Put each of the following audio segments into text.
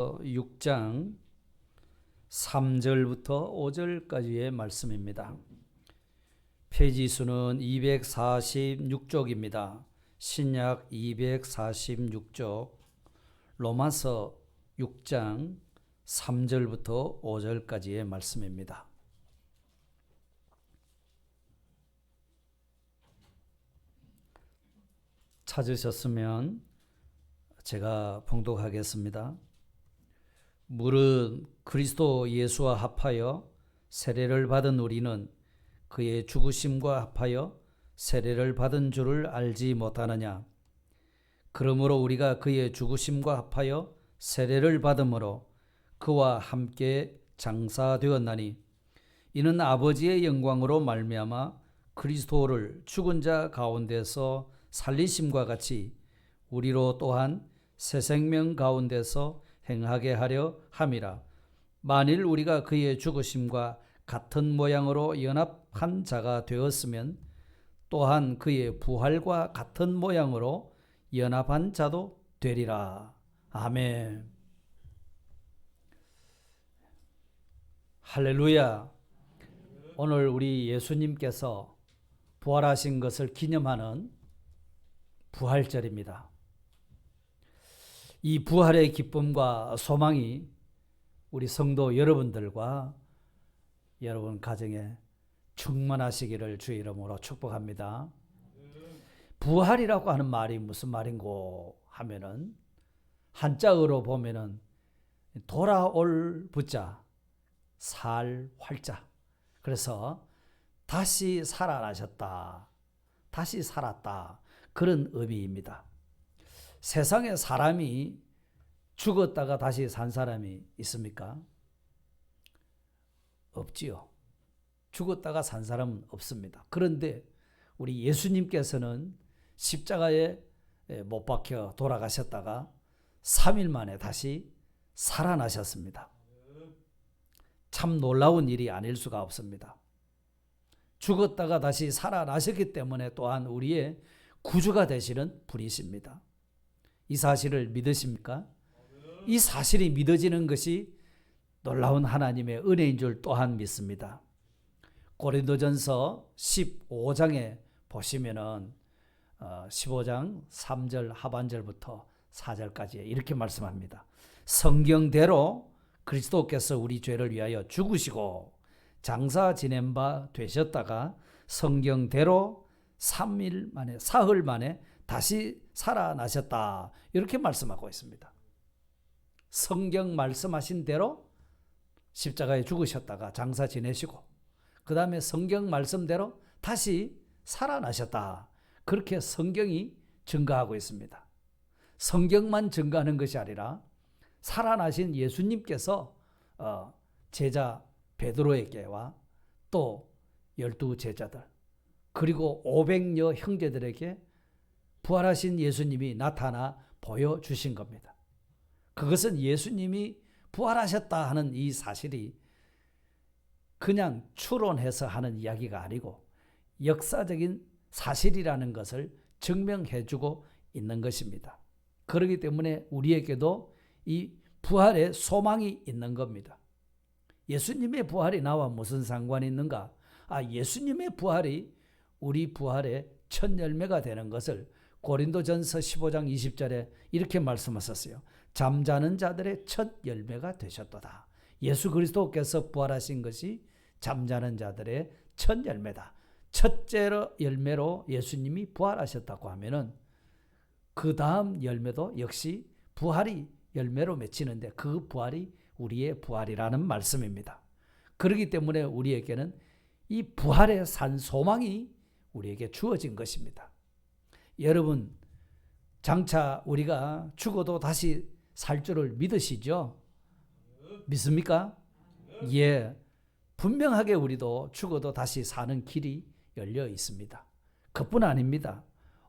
6장 3절부터 5절까지의 말씀입니다. 페이지 수는 246쪽입니다. 신약 246쪽 로마서 6장 3절부터 5절까지의 말씀입니다. 찾으셨으면 제가 봉독하겠습니다. 무릇 그리스도 예수와 합하여 세례를 받은 우리는 그의 죽으심과 합하여 세례를 받은 줄을 알지 못하느냐. 그러므로 우리가 그의 죽으심과 합하여 세례를 받음으로 그와 함께 장사되었나니 이는 아버지의 영광으로 말미암아 그리스도를 죽은 자 가운데서 살리심과 같이 우리로 또한 새 생명 가운데서 행하게 하려 함이라. 만일 우리가 그의 죽으심과 같은 모양으로 연합한 자가 되었으면 또한 그의 부활과 같은 모양으로 연합한 자도 되리라. 아멘. 할렐루야. 오늘 우리 예수님께서 부활하신 것을 기념하는 부활절입니다. 이 부활의 기쁨과 소망이 우리 성도 여러분들과 여러분 가정에 충만하시기를 주의 이름으로 축복합니다. 부활이라고 하는 말이 무슨 말인고 하면은 한자어로 보면은 돌아올 부자, 살 활자. 그래서 다시 살아나셨다, 다시 살았다, 그런 의미입니다. 세상에 사람이 죽었다가 다시 산 사람이 있습니까? 없지요. 죽었다가 산 사람은 없습니다. 그런데 우리 예수님께서는 십자가에 못 박혀 돌아가셨다가 3일 만에 다시 살아나셨습니다. 참 놀라운 일이 아닐 수가 없습니다. 죽었다가 다시 살아나셨기 때문에 또한 우리의 구주가 되시는 분이십니다. 이 사실을 믿으십니까? 이 사실이 믿어지는 것이 놀라운 하나님의 은혜인 줄 또한 믿습니다. 고린도전서 15장에 보시면은 15장 3절 하반절부터 4절까지 이렇게 말씀합니다. 성경대로 그리스도께서 우리 죄를 위하여 죽으시고 장사 지낸 바 되셨다가 성경대로 3일 만에 사흘 만에 다시 살아나셨다, 이렇게 말씀하고 있습니다. 성경 말씀하신 대로 십자가에 죽으셨다가 장사 지내시고 그 다음에 성경 말씀대로 다시 살아나셨다, 그렇게 성경이 증거하고 있습니다. 성경만 증거하는 것이 아니라 살아나신 예수님께서 제자 베드로에게와 또 12 제자들 그리고 500여 형제들에게 부활하신 예수님이 나타나 보여주신 겁니다. 그것은 예수님이 부활하셨다 하는 이 사실이 그냥 추론해서 하는 이야기가 아니고 역사적인 사실이라는 것을 증명해주고 있는 것입니다. 그렇기 때문에 우리에게도 이 부활의 소망이 있는 겁니다. 예수님의 부활이 나와 무슨 상관이 있는가? 예수님의 부활이 우리 부활의 첫 열매가 되는 것을 고린도전서 15장 20절에 이렇게 말씀하셨어요. 잠자는 자들의 첫 열매가 되셨도다. 예수 그리스도께서 부활하신 것이 잠자는 자들의 첫 열매다. 첫째 열매로 예수님이 부활하셨다고 하면은 그 다음 열매도 역시 부활이 열매로 맺히는데 그 부활이 우리의 부활이라는 말씀입니다. 그렇기 때문에 우리에게는 이 부활의 산 소망이 우리에게 주어진 것입니다. 여러분, 장차 우리가 죽어도 다시 살 줄을 믿으시죠? 믿습니까? 예, 분명하게 우리도 죽어도 다시 사는 길이 열려 있습니다. 그뿐 아닙니다.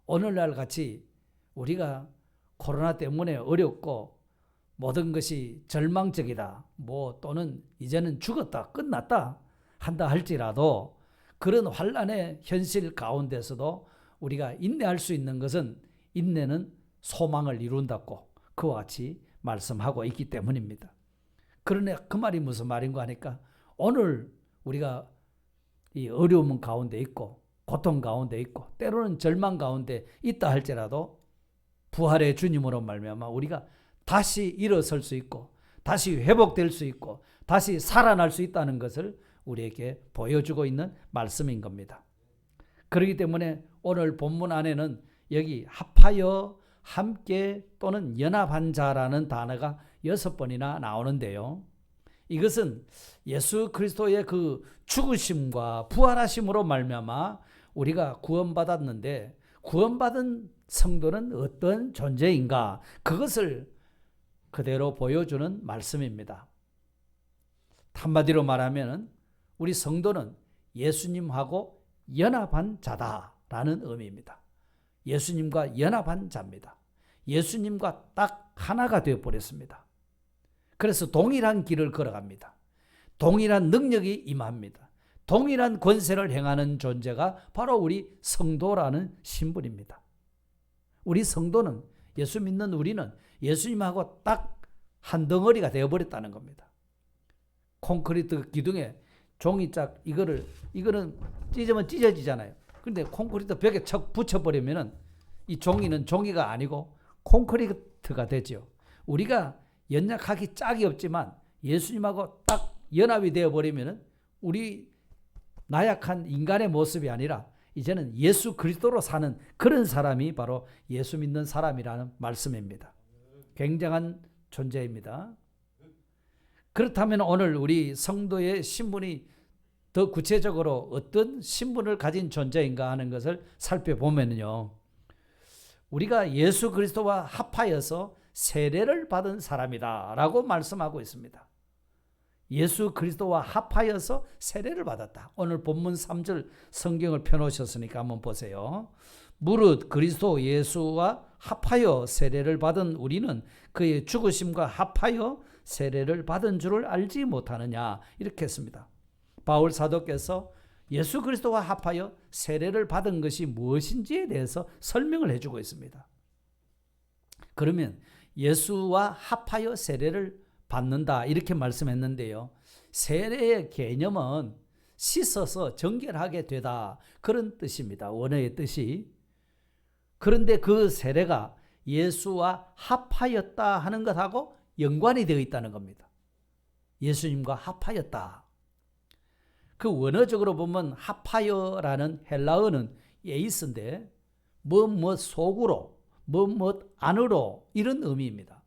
오늘날 같이 우리가 코로나 때문에 어렵고 모든 것이 절망적이다, 또는 이제는 죽었다, 끝났다 한다 할지라도 그런 환난의 현실 가운데서도 우리가 인내할 수 있는 것은 인내는 소망을 이룬다고 그와 같이 말씀하고 있기 때문입니다. 그러나 그 말이 무슨 말인가 하니까 오늘 우리가 이 어려움 가운데 있고 고통 가운데 있고 때로는 절망 가운데 있다 할지라도 부활의 주님으로 말미암아 우리가 다시 일어설 수 있고 다시 회복될 수 있고 다시 살아날 수 있다는 것을 우리에게 보여주고 있는 말씀인 겁니다. 그렇기 때문에 오늘 본문 안에는 여기 합하여 함께 또는 연합한 자라는 단어가 6번이나 나오는데요. 이것은 예수 그리스도의 그 죽으심과 부활하심으로 말미암아 우리가 구원받았는데 구원받은 성도는 어떤 존재인가 그것을 그대로 보여주는 말씀입니다. 한마디로 말하면 우리 성도는 예수님하고 연합한 자다라는 의미입니다. 예수님과 연합한 자입니다. 예수님과 딱 하나가 되어버렸습니다. 그래서 동일한 길을 걸어갑니다. 동일한 능력이 임합니다. 동일한 권세를 행하는 존재가 바로 우리 성도라는 신분입니다. 우리 성도는 예수 믿는 우리는 예수님하고 딱 한 덩어리가 되어버렸다는 겁니다. 콘크리트 기둥에 종이짝 이거는 찢으면 찢어지잖아요. 그런데 콘크리트 벽에 척 붙여버리면은 이 종이는 종이가 아니고 콘크리트가 되죠. 우리가 연약하기 짝이 없지만 예수님하고 딱 연합이 되어버리면은 우리 나약한 인간의 모습이 아니라 이제는 예수 그리스도로 사는 그런 사람이 바로 예수 믿는 사람이라는 말씀입니다. 굉장한 존재입니다. 그렇다면 오늘 우리 성도의 신분이 더 구체적으로 어떤 신분을 가진 존재인가 하는 것을 살펴보면요. 우리가 예수 그리스도와 합하여서 세례를 받은 사람이다 라고 말씀하고 있습니다. 예수 그리스도와 합하여서 세례를 받았다. 오늘 본문 3절 성경을 펴놓으셨으니까 한번 보세요. 무릇 그리스도 예수와 합하여 세례를 받은 우리는 그의 죽으심과 합하여 세례를 받은 줄을 알지 못하느냐 이렇게 했습니다. 바울 사도께서 예수 그리스도와 합하여 세례를 받은 것이 무엇인지에 대해서 설명을 해주고 있습니다. 그러면 예수와 합하여 세례를 받는다 이렇게 말씀했는데요. 세례의 개념은 씻어서 정결하게 되다 그런 뜻입니다. 원어의 뜻이. 그런데 그 세례가 예수와 합하였다 하는 것하고 연관이 되어 있다는 겁니다. 예수님과 합하였다. 그 원어적으로 보면 합하여라는 헬라어는 에이스인데 뭐뭐 속으로 뭐뭐 안으로 이런 의미입니다.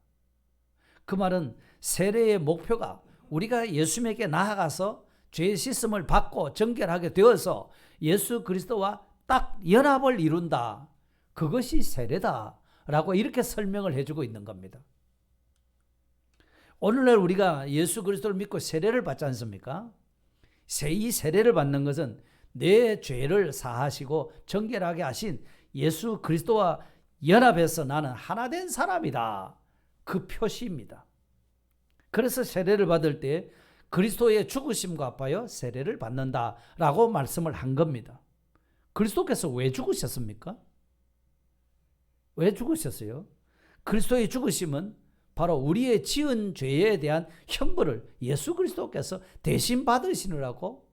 그 말은 세례의 목표가 우리가 예수님에게 나아가서 죄 씻음을 받고 정결하게 되어서 예수 그리스도와 딱 연합을 이룬다. 그것이 세례다라고 이렇게 설명을 해주고 있는 겁니다. 오늘날 우리가 예수 그리스도를 믿고 세례를 받지 않습니까? 이 세례를 받는 것은 내 죄를 사하시고 정결하게 하신 예수 그리스도와 연합해서 나는 하나 된 사람이다. 그 표시입니다. 그래서 세례를 받을 때 그리스도의 죽으심과 합하여 세례를 받는다라고 말씀을 한 겁니다. 그리스도께서 왜 죽으셨습니까? 왜 죽으셨어요? 그리스도의 죽으심은 바로 우리의 지은 죄에 대한 형벌을 예수 그리스도께서 대신 받으시느라고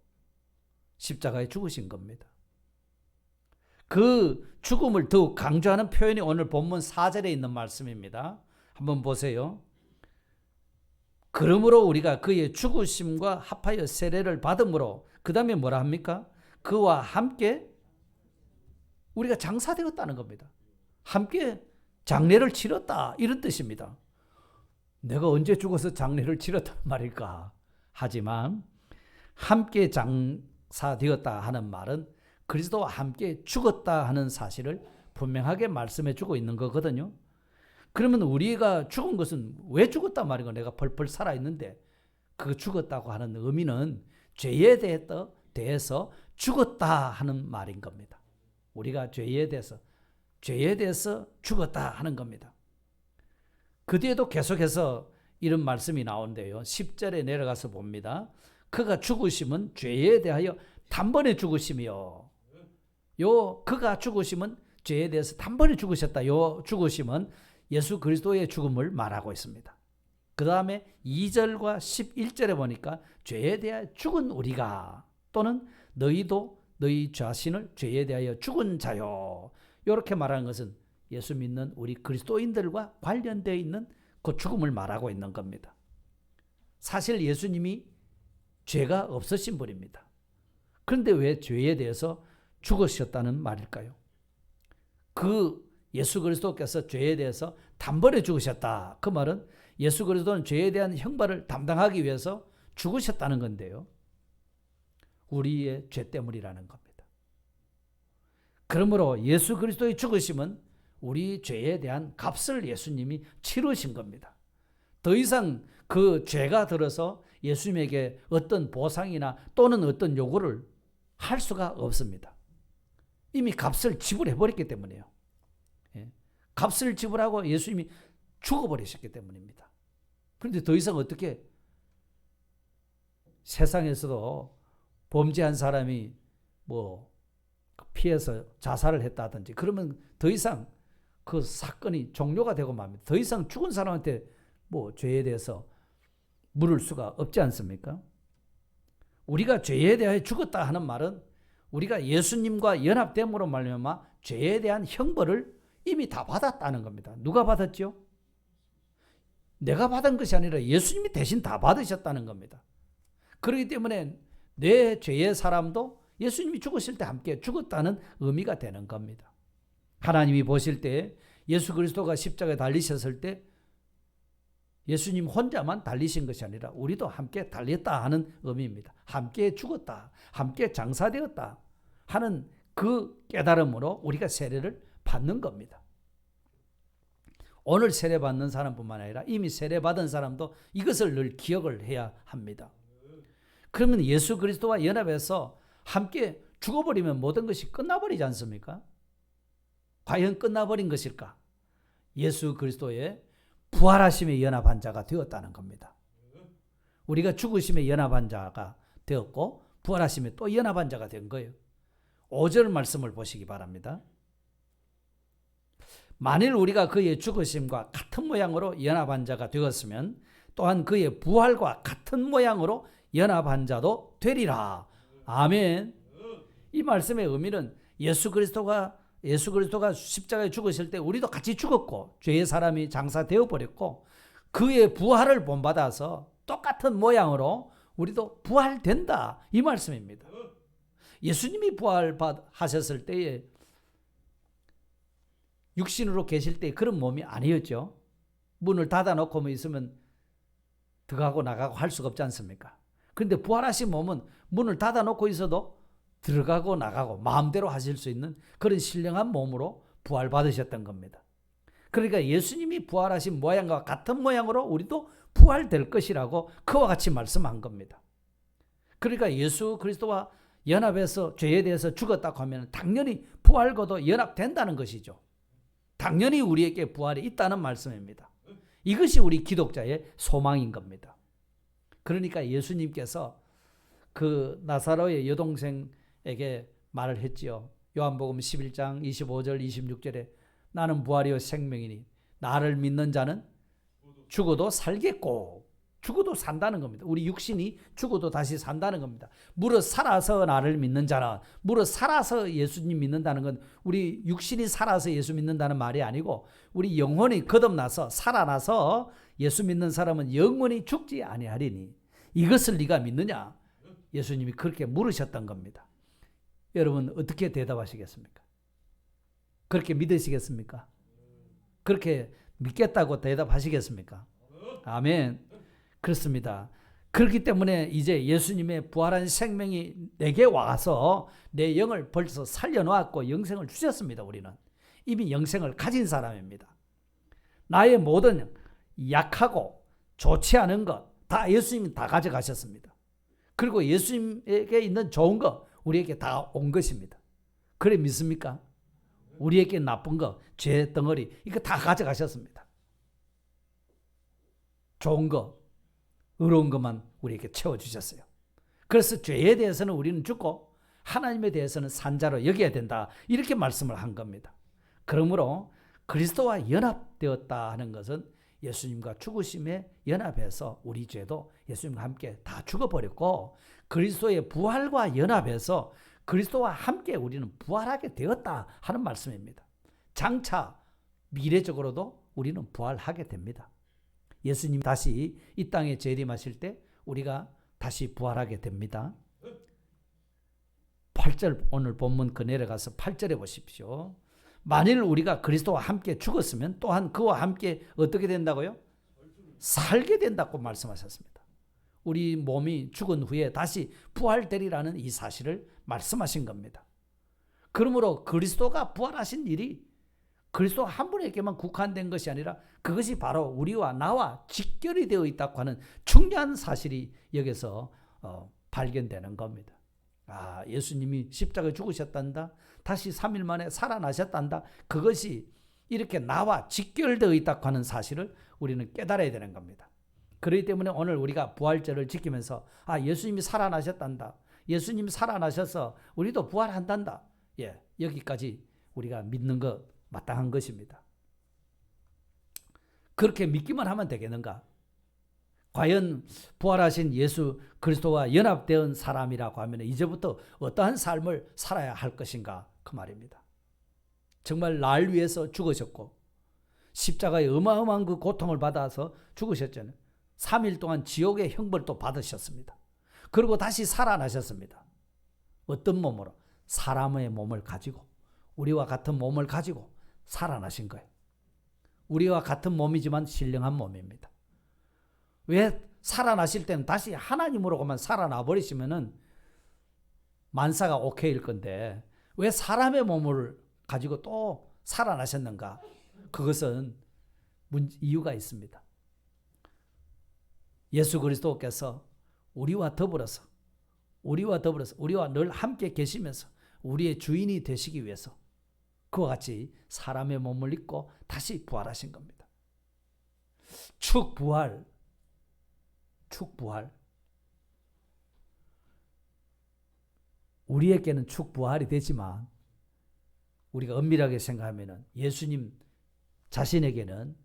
십자가에 죽으신 겁니다. 그 죽음을 더욱 강조하는 표현이 오늘 본문 4절에 있는 말씀입니다. 한번 보세요. 그러므로 우리가 그의 죽으심과 합하여 세례를 받음으로 그 다음에 뭐라 합니까? 그와 함께 우리가 장사되었다는 겁니다. 함께 장례를 치렀다 이런 뜻입니다. 내가 언제 죽어서 장례를 치렀단 말일까? 하지만 함께 장사되었다 하는 말은 그리스도와 함께 죽었다 하는 사실을 분명하게 말씀해 주고 있는 거거든요. 그러면 우리가 죽은 것은 왜 죽었단 말인가? 내가 펄펄 살아있는데 그 죽었다고 하는 의미는 죄에 대해서 죽었다 하는 말인 겁니다. 우리가 죄에 대해서 죽었다 하는 겁니다. 그 뒤에도 계속해서 이런 말씀이 나오는데요. 10절에 내려가서 봅니다. 그가 죽으심은 죄에 대하여 단번에 죽으심이요. 그가 죽으심은 죄에 대해서 단번에 죽으셨다. 요 죽으심은 예수 그리스도의 죽음을 말하고 있습니다. 그 다음에 2절과 11절에 보니까 죄에 대하여 죽은 우리가 또는 너희도 너희 자신을 죄에 대하여 죽은 자요. 이렇게 말하는 것은 예수 믿는 우리 그리스도인들과 관련되어 있는 그 죽음을 말하고 있는 겁니다. 사실 예수님이 죄가 없으신 분입니다. 그런데 왜 죄에 대해서 죽으셨다는 말일까요? 그 예수 그리스도께서 죄에 대해서 단번에 죽으셨다. 그 말은 예수 그리스도는 죄에 대한 형벌을 담당하기 위해서 죽으셨다는 건데요. 우리의 죄 때문이라는 겁니다. 그러므로 예수 그리스도의 죽으심은 우리 죄에 대한 값을 예수님이 치르신 겁니다. 더 이상 그 죄가 들어서 예수님에게 어떤 보상이나 또는 어떤 요구를 할 수가 없습니다. 이미 값을 지불해버렸기 때문이에요. 값을 지불하고 예수님이 죽어버리셨기 때문입니다. 그런데 더 이상 어떻게 세상에서도 범죄한 사람이 피해서 자살을 했다든지 그러면 더 이상 그 사건이 종료가 되고 맙니다. 더 이상 죽은 사람한테 죄에 대해서 물을 수가 없지 않습니까? 우리가 죄에 대하여 죽었다 하는 말은 우리가 예수님과 연합됨으로 말미암아 죄에 대한 형벌을 이미 다 받았다는 겁니다. 누가 받았죠? 내가 받은 것이 아니라 예수님이 대신 다 받으셨다는 겁니다. 그렇기 때문에 내 죄의 사람도 예수님이 죽으실 때 함께 죽었다는 의미가 되는 겁니다. 하나님이 보실 때 예수 그리스도가 십자가에 달리셨을 때 예수님 혼자만 달리신 것이 아니라 우리도 함께 달렸다 하는 의미입니다. 함께 죽었다, 함께 장사되었다 하는 그 깨달음으로 우리가 세례를 받는 겁니다. 오늘 세례받는 사람뿐만 아니라 이미 세례받은 사람도 이것을 늘 기억을 해야 합니다. 그러면 예수 그리스도와 연합해서 함께 죽어버리면 모든 것이 끝나버리지 않습니까? 과연 끝나버린 것일까? 예수 그리스도의 부활하심에 연합한 자가 되었다는 겁니다. 우리가 죽으심에 연합한 자가 되었고 부활하심에 또 연합한 자가 된 거예요. 5절 말씀을 보시기 바랍니다. 만일 우리가 그의 죽으심과 같은 모양으로 연합한 자가 되었으면 또한 그의 부활과 같은 모양으로 연합한 자도 되리라. 아멘. 이 말씀의 의미는 예수 그리스도가 십자가에 죽으실 때 우리도 같이 죽었고 죄의 사람이 장사되어 버렸고 그의 부활을 본받아서 똑같은 모양으로 우리도 부활된다. 이 말씀입니다. 예수님이 부활하셨을 때에 육신으로 계실 때 그런 몸이 아니었죠. 문을 닫아놓고 있으면 들어가고 나가고 할 수가 없지 않습니까? 그런데 부활하신 몸은 문을 닫아놓고 있어도 들어가고 나가고 마음대로 하실 수 있는 그런 신령한 몸으로 부활받으셨던 겁니다. 그러니까 예수님이 부활하신 모양과 같은 모양으로 우리도 부활될 것이라고 그와 같이 말씀한 겁니다. 그러니까 예수 그리스도와 연합해서 죄에 대해서 죽었다고 하면 당연히 부활과도 연합된다는 것이죠. 당연히 우리에게 부활이 있다는 말씀입니다. 이것이 우리 기독자의 소망인 겁니다. 그러니까 예수님께서 그 나사로의 여동생에게 말을 했지요. 요한복음 11장 25절 26절에 나는 부활이요 생명이니 나를 믿는 자는 죽어도 살겠고 죽어도 산다는 겁니다. 우리 육신이 죽어도 다시 산다는 겁니다. 무릇 살아서 나를 믿는 자는 무릇 살아서 예수님 믿는다는 건 우리 육신이 살아서 예수 믿는다는 말이 아니고 우리 영혼이 거듭나서 살아나서 예수 믿는 사람은 영원히 죽지 아니하리니 이것을 네가 믿느냐? 예수님이 그렇게 물으셨던 겁니다. 여러분 어떻게 대답하시겠습니까? 그렇게 믿으시겠습니까? 그렇게 믿겠다고 대답하시겠습니까? 아멘. 그렇습니다. 그렇기 때문에 이제 예수님의 부활한 생명이 내게 와서 내 영을 벌써 살려놓았고 영생을 주셨습니다. 우리는 이미 영생을 가진 사람입니다. 나의 모든 약하고 좋지 않은 것 다 예수님이 다 가져가셨습니다. 그리고 예수님에게 있는 좋은 것 우리에게 다 온 것입니다. 그래 믿습니까? 우리에게 나쁜 것, 죄 덩어리 이거 다 가져가셨습니다. 좋은 것, 의로운 것만 우리에게 채워주셨어요. 그래서 죄에 대해서는 우리는 죽고 하나님에 대해서는 산 자로 여겨야 된다. 이렇게 말씀을 한 겁니다. 그러므로 그리스도와 연합되었다 하는 것은 예수님과 죽으심에 연합해서 우리 죄도 예수님과 함께 다 죽어버렸고 그리스도의 부활과 연합해서 그리스도와 함께 우리는 부활하게 되었다 하는 말씀입니다. 장차 미래적으로도 우리는 부활하게 됩니다. 예수님 다시 이 땅에 재림하실 때 우리가 다시 부활하게 됩니다. 8절 오늘 본문 그 내려가서 8절에 보십시오. 만일 우리가 그리스도와 함께 죽었으면 또한 그와 함께 어떻게 된다고요? 살게 된다고 말씀하셨습니다. 우리 몸이 죽은 후에 다시 부활되리라는 이 사실을 말씀하신 겁니다. 그러므로 그리스도가 부활하신 일이 그리스도 한 분에게만 국한된 것이 아니라 그것이 바로 우리와 나와 직결이 되어 있다고 하는 중요한 사실이 여기서 발견되는 겁니다. 예수님이 십자가에 죽으셨단다. 다시 3일 만에 살아나셨단다. 그것이 이렇게 나와 직결되어 있다고 하는 사실을 우리는 깨달아야 되는 겁니다. 그렇기 때문에 오늘 우리가 부활절을 지키면서 예수님이 살아나셨단다. 예수님이 살아나셔서 우리도 부활한단다. 여기까지 우리가 믿는 것 마땅한 것입니다. 그렇게 믿기만 하면 되겠는가? 과연 부활하신 예수 그리스도와 연합된 사람이라고 하면 이제부터 어떠한 삶을 살아야 할 것인가 그 말입니다. 정말 날 위해서 죽으셨고 십자가에 어마어마한 그 고통을 받아서 죽으셨잖아요. 3일 동안 지옥의 형벌도 받으셨습니다. 그리고 다시 살아나셨습니다. 어떤 몸으로? 사람의 몸을 가지고 우리와 같은 몸을 가지고 살아나신 거예요. 우리와 같은 몸이지만 신령한 몸입니다. 왜 살아나실 때는 다시 하나님으로만 살아나 버리시면은 만사가 오케이일 건데 왜 사람의 몸을 가지고 또 살아나셨는가? 그것은 이유가 있습니다. 예수 그리스도께서 우리와 더불어서 우리와 늘 함께 계시면서 우리의 주인이 되시기 위해서 그와 같이 사람의 몸을 입고 다시 부활하신 겁니다. 축부활. 우리에게는 축부활이 되지만 우리가 엄밀하게 생각하면 예수님 자신에게는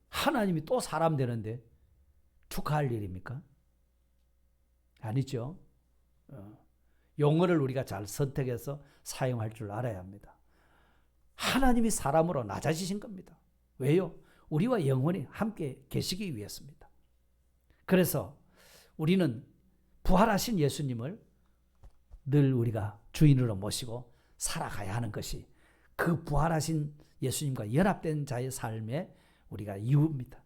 하나님이 또 사람 되는데 축하할 일입니까? 아니죠. 용어를 우리가 잘 선택해서 사용할 줄 알아야 합니다. 하나님이 사람으로 낮아지신 겁니다. 왜요? 우리와 영원히 함께 계시기 위해서입니다. 그래서 우리는 부활하신 예수님을 늘 우리가 주인으로 모시고 살아가야 하는 것이 그 부활하신 예수님과 연합된 자의 삶의 우리가 이유입니다.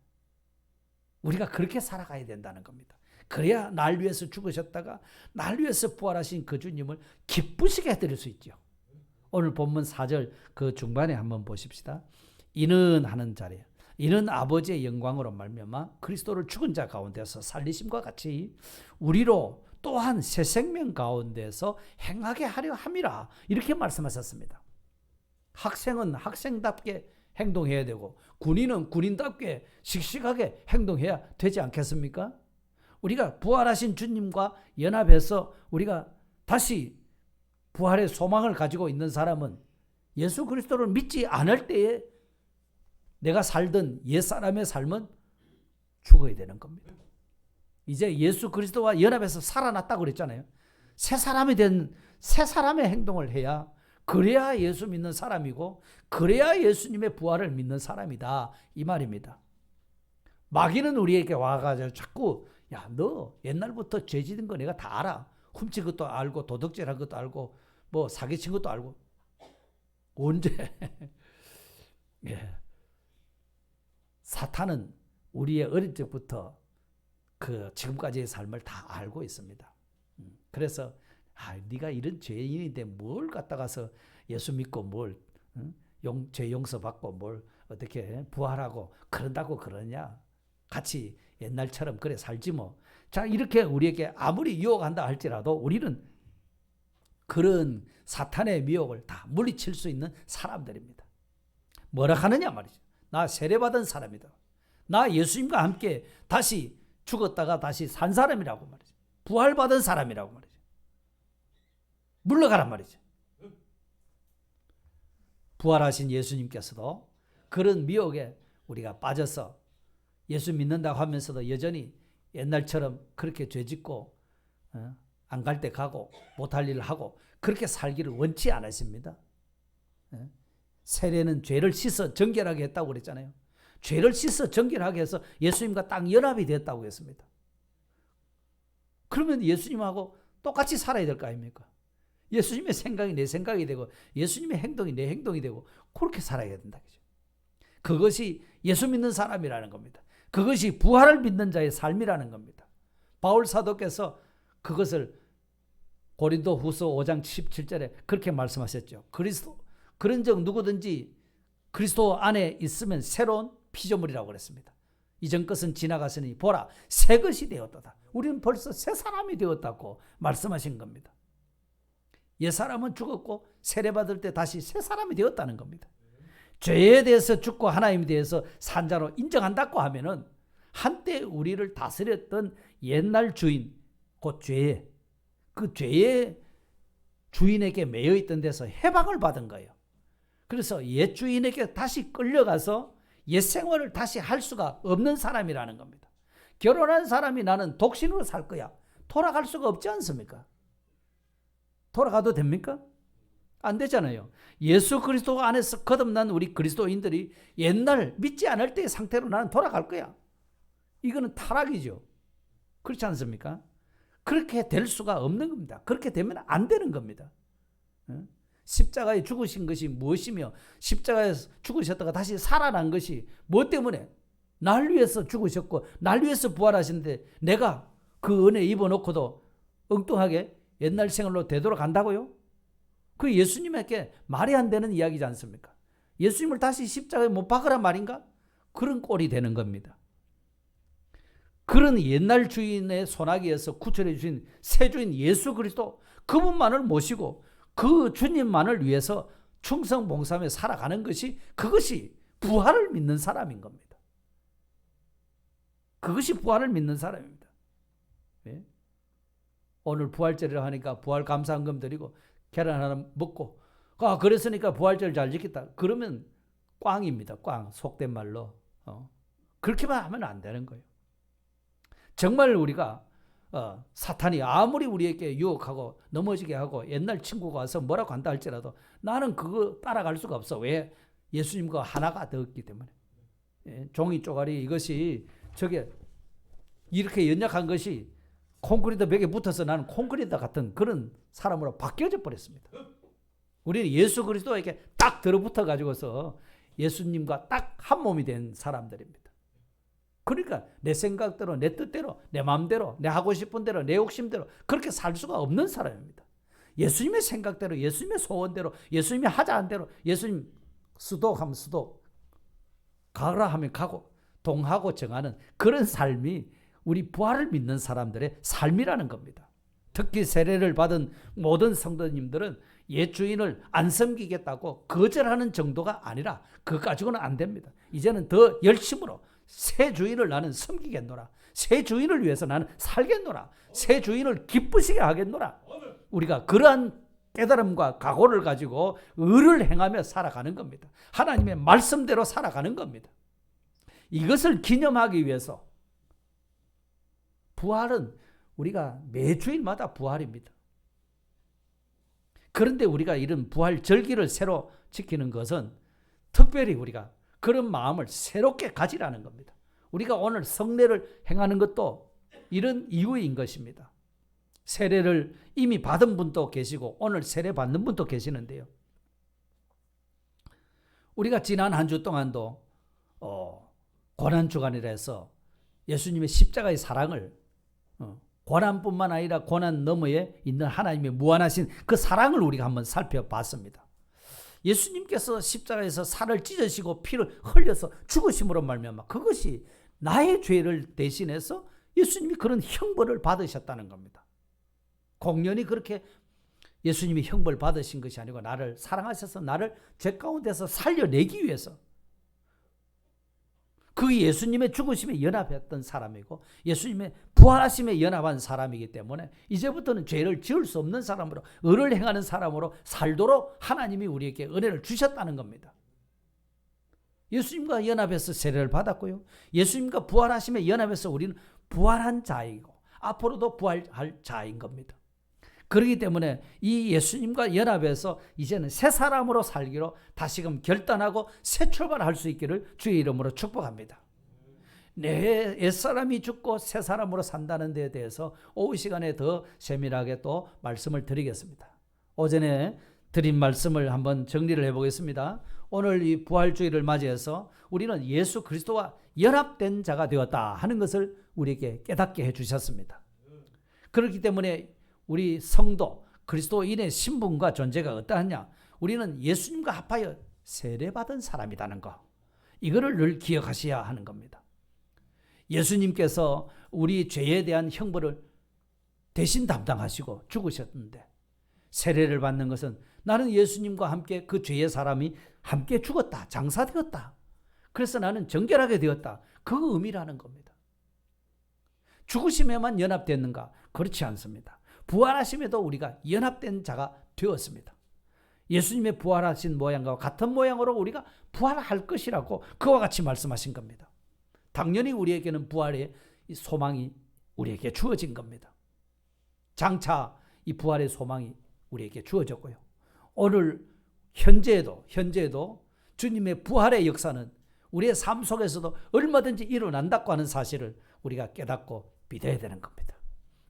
우리가 그렇게 살아가야 된다는 겁니다. 그래야 날 위해서 죽으셨다가 날 위해서 부활하신 그 주님을 기쁘시게 해드릴 수 있죠. 오늘 본문 4절 그 중반에 한번 보십시다. 이는 하는 자리에 이는 아버지의 영광으로 말미암아 그리스도를 죽은 자 가운데서 살리심과 같이 우리로 또한 새 생명 가운데서 행하게 하려 함이라 이렇게 말씀하셨습니다. 학생은 학생답게 행동해야 되고 군인은 군인답게 씩씩하게 행동해야 되지 않겠습니까? 우리가 부활하신 주님과 연합해서 우리가 다시 부활의 소망을 가지고 있는 사람은 예수 그리스도를 믿지 않을 때에 내가 살던 옛사람의 삶은 죽어야 되는 겁니다. 이제 예수 그리스도와 연합해서 살아났다고 그랬잖아요. 새 사람이 된 새 사람의 행동을 해야 그래야 예수 믿는 사람이고 그래야 예수님의 부활을 믿는 사람이다 이 말입니다. 마귀는 우리에게 와가지고 자꾸 너 옛날부터 죄 지은 거 내가 다 알아. 훔친 것도 알고 도둑질한 것도 알고 뭐 사기친 것도 알고 언제 사탄은 우리의 어릴 적부터 그 지금까지의 삶을 다 알고 있습니다. 그래서 네가 이런 죄인인데 뭘 갖다가서 예수 믿고 뭘 죄 용서받고 뭘 어떻게 부활하고 그런다고 그러냐. 같이 옛날처럼 그래 살지 뭐. 자, 이렇게 우리에게 아무리 유혹한다 할지라도 우리는 그런 사탄의 미혹을 다 물리칠 수 있는 사람들입니다. 뭐라 하느냐 말이죠. 나 세례받은 사람이다. 나 예수님과 함께 다시 죽었다가 다시 산 사람이라고 말이죠. 부활받은 사람이라고 말이죠. 물러가란 말이죠. 부활하신 예수님께서도 그런 미혹에 우리가 빠져서 예수 믿는다고 하면서도 여전히 옛날처럼 그렇게 죄짓고 안 갈 때 가고 못할 일을 하고 그렇게 살기를 원치 않으십니다. 세례는 죄를 씻어 정결하게 했다고 그랬잖아요. 죄를 씻어 정결하게 해서 예수님과 딱 연합이 됐다고 했습니다. 그러면 예수님하고 똑같이 살아야 될 거 아닙니까? 예수님의 생각이 내 생각이 되고 예수님의 행동이 내 행동이 되고 그렇게 살아야 된다. 그것이 예수 믿는 사람이라는 겁니다. 그것이 부활을 믿는 자의 삶이라는 겁니다. 바울 사도께서 그것을 고린도 후서 5장 17절에 그렇게 말씀하셨죠. 그런즉 누구든지 그리스도 안에 있으면 새로운 피조물이라고 그랬습니다. 이전 것은 지나갔으니 보라 새 것이 되었도다. 우리는 벌써 새 사람이 되었다고 말씀하신 겁니다. 옛 사람은 죽었고 세례받을 때 다시 새 사람이 되었다는 겁니다. 죄에 대해서 죽고 하나님에 대해서 산자로 인정한다고 하면은 한때 우리를 다스렸던 옛날 주인, 그 죄에, 그 죄의 주인에게 매여 있던 데서 해방을 받은 거예요. 그래서 옛 주인에게 다시 끌려가서 옛 생활을 다시 할 수가 없는 사람이라는 겁니다. 결혼한 사람이 나는 독신으로 살 거야. 돌아갈 수가 없지 않습니까? 돌아가도 됩니까? 안 되잖아요. 예수 그리스도 안에서 거듭난 우리 그리스도인들이 옛날 믿지 않을 때의 상태로 나는 돌아갈 거야. 이거는 타락이죠. 그렇지 않습니까? 그렇게 될 수가 없는 겁니다. 그렇게 되면 안 되는 겁니다. 십자가에 죽으신 것이 무엇이며 십자가에서 죽으셨다가 다시 살아난 것이 무엇 때문에? 날 위해서 죽으셨고 날 위해서 부활하시는데 내가 그 은혜 입어놓고도 엉뚱하게 옛날 생활로 되돌아간다고요? 그 예수님에게 말이 안 되는 이야기지 않습니까? 예수님을 다시 십자가에 못 박으란 말인가? 그런 꼴이 되는 겁니다. 그런 옛날 주인의 손아귀에서 구출해 주신 새 주인 예수 그리스도 그분만을 모시고 그 주님만을 위해서 충성 봉사하며 살아가는 것이 그것이 부활을 믿는 사람인 겁니다. 그것이 부활을 믿는 사람입니다. 네? 오늘 부활절이라 하니까 부활 감사헌금 드리고 계란 하나 먹고 그랬으니까 부활절 잘 지켰다. 그러면 꽝입니다. 꽝. 속된 말로. 그렇게만 하면 안 되는 거예요. 정말 우리가 사탄이 아무리 우리에게 유혹하고 넘어지게 하고 옛날 친구가 와서 뭐라고 한다 할지라도 나는 그거 따라갈 수가 없어. 왜? 예수님과 하나가 되었기 때문에. 예, 종이 쪼가리 이것이 저게 이렇게 연약한 것이 콘크리트 벽에 붙어서 나는 콘크리트 같은 그런 사람으로 바뀌어져 버렸습니다. 우리는 예수 그리스도에게 딱 들어붙어 가지고서 예수님과 딱 한 몸이 된 사람들입니다. 그러니까 내 생각대로 내 뜻대로 내 마음대로 내 하고 싶은 대로 내 욕심대로 그렇게 살 수가 없는 사람입니다. 예수님의 생각대로 예수님의 소원대로 예수님이 하자는 대로 예수님 수도하면 수도 가라 하면 가고 동하고 정하는 그런 삶이 우리 부활을 믿는 사람들의 삶이라는 겁니다. 특히 세례를 받은 모든 성도님들은 옛 주인을 안 섬기겠다고 거절하는 정도가 아니라 그거 가지고는 안 됩니다. 이제는 더 열심으로 새 주인을 나는 섬기겠노라. 새 주인을 위해서 나는 살겠노라. 새 주인을 기쁘시게 하겠노라. 우리가 그러한 깨달음과 각오를 가지고 의를 행하며 살아가는 겁니다. 하나님의 말씀대로 살아가는 겁니다. 이것을 기념하기 위해서 부활은 우리가 매주일마다 부활입니다. 그런데 우리가 이런 부활 절기를 새로 지키는 것은 특별히 우리가 그런 마음을 새롭게 가지라는 겁니다. 우리가 오늘 성례를 행하는 것도 이런 이유인 것입니다. 세례를 이미 받은 분도 계시고 오늘 세례 받는 분도 계시는데요. 우리가 지난 한 주 동안도 고난주간이라 해서 예수님의 십자가의 사랑을 고난뿐만 아니라 고난 너머에 있는 하나님의 무한하신 그 사랑을 우리가 한번 살펴봤습니다. 예수님께서 십자가에서 살을 찢으시고 피를 흘려서 죽으심으로 말미암아 그것이 나의 죄를 대신해서 예수님이 그런 형벌을 받으셨다는 겁니다. 공연히 그렇게 예수님이 형벌 받으신 것이 아니고 나를 사랑하셔서 나를 죄 가운데서 살려내기 위해서 그 예수님의 죽으심에 연합했던 사람이고 예수님의 부활하심에 연합한 사람이기 때문에 이제부터는 죄를 지을 수 없는 사람으로, 의를 행하는 사람으로 살도록 하나님이 우리에게 은혜를 주셨다는 겁니다. 예수님과 연합해서 세례를 받았고요. 예수님과 부활하심에 연합해서 우리는 부활한 자이고 앞으로도 부활할 자인 겁니다. 그렇기 때문에 이 예수님과 연합해서 이제는 새 사람으로 살기로 다시금 결단하고 새 출발할 수 있기를 주의 이름으로 축복합니다. 내 옛사람이 죽고 새 사람으로 산다는 데에 대해서 오후 시간에 더 세밀하게 또 말씀을 드리겠습니다. 오전에 드린 말씀을 한번 정리를 해보겠습니다. 오늘 이 부활주의를 맞이해서 우리는 예수 그리스도와 연합된 자가 되었다 하는 것을 우리에게 깨닫게 해주셨습니다. 그렇기 때문에 우리 성도 그리스도인의 신분과 존재가 어떠하냐? 우리는 예수님과 합하여 세례받은 사람이라는 거, 이거를 늘 기억하셔야 하는 겁니다. 예수님께서 우리 죄에 대한 형벌을 대신 담당하시고 죽으셨는데 세례를 받는 것은 나는 예수님과 함께 그 죄의 사람이 함께 죽었다, 장사되었다, 그래서 나는 정결하게 되었다, 그 의미라는 겁니다. 죽으심에만 연합됐는가? 그렇지 않습니다. 부활하심에도 우리가 연합된 자가 되었습니다. 예수님의 부활하신 모양과 같은 모양으로 우리가 부활할 것이라고 그와 같이 말씀하신 겁니다. 당연히 우리에게는 부활의 소망이 우리에게 주어진 겁니다. 장차 이 부활의 소망이 우리에게 주어졌고요. 오늘 현재에도 주님의 부활의 역사는 우리의 삶 속에서도 얼마든지 일어난다고 하는 사실을 우리가 깨닫고 믿어야 되는 겁니다.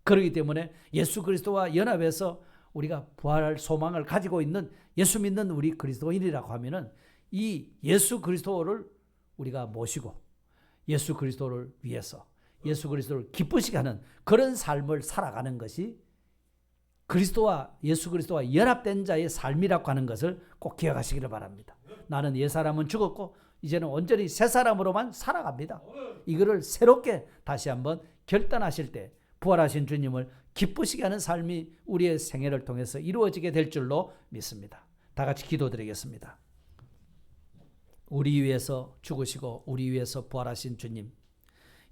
그렇기 때문에 예수 그리스도와 연합해서 우리가 부활할 소망을 가지고 있는 예수 믿는 우리 그리스도인이라고 하면은 이 예수 그리스도를 우리가 모시고 예수 그리스도를 위해서 예수 그리스도를 기쁘시게 하는 그런 삶을 살아가는 것이 그리스도와 예수 그리스도와 연합된 자의 삶이라고 하는 것을 꼭 기억하시기를 바랍니다. 나는 옛사람은 죽었고 이제는 온전히 새 사람으로만 살아갑니다. 이거를 새롭게 다시 한번 결단하실 때 부활하신 주님을 기쁘시게 하는 삶이 우리의 생애를 통해서 이루어지게 될 줄로 믿습니다. 다 같이 기도드리겠습니다. 우리 위해서 죽으시고 우리 위해서 부활하신 주님,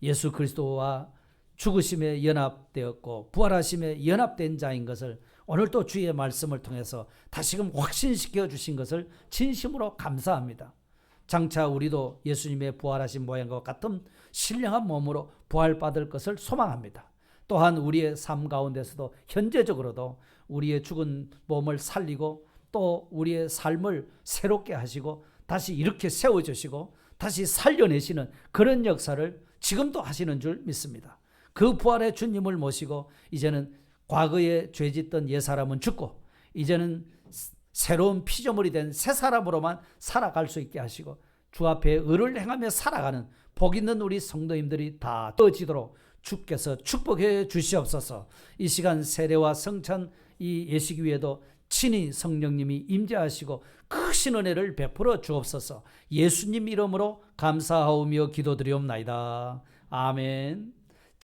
예수 그리스도와 죽으심에 연합되었고 부활하심에 연합된 자인 것을 오늘 또 주의 말씀을 통해서 다시금 확신시켜 주신 것을 진심으로 감사합니다. 장차 우리도 예수님의 부활하신 모양과 같은 신령한 몸으로 부활받을 것을 소망합니다. 또한 우리의 삶 가운데서도 현재적으로도 우리의 죽은 몸을 살리고 또 우리의 삶을 새롭게 하시고 다시 이렇게 세워주시고 다시 살려내시는 그런 역사를 지금도 하시는 줄 믿습니다. 그 부활의 주님을 모시고 이제는 과거에 죄짓던 옛사람은 죽고 이제는 새로운 피조물이 된 새 사람으로만 살아갈 수 있게 하시고 주 앞에 의를 행하며 살아가는 복 있는 우리 성도님들이 다 되어지도록 주께서 축복해 주시옵소서. 이 시간 세례와 성찬 이 예식 위에도 친히 성령님이 임재하시고 크신 은혜를 베풀어 주옵소서. 예수님 이름으로 감사하오며 기도드리옵나이다. 아멘.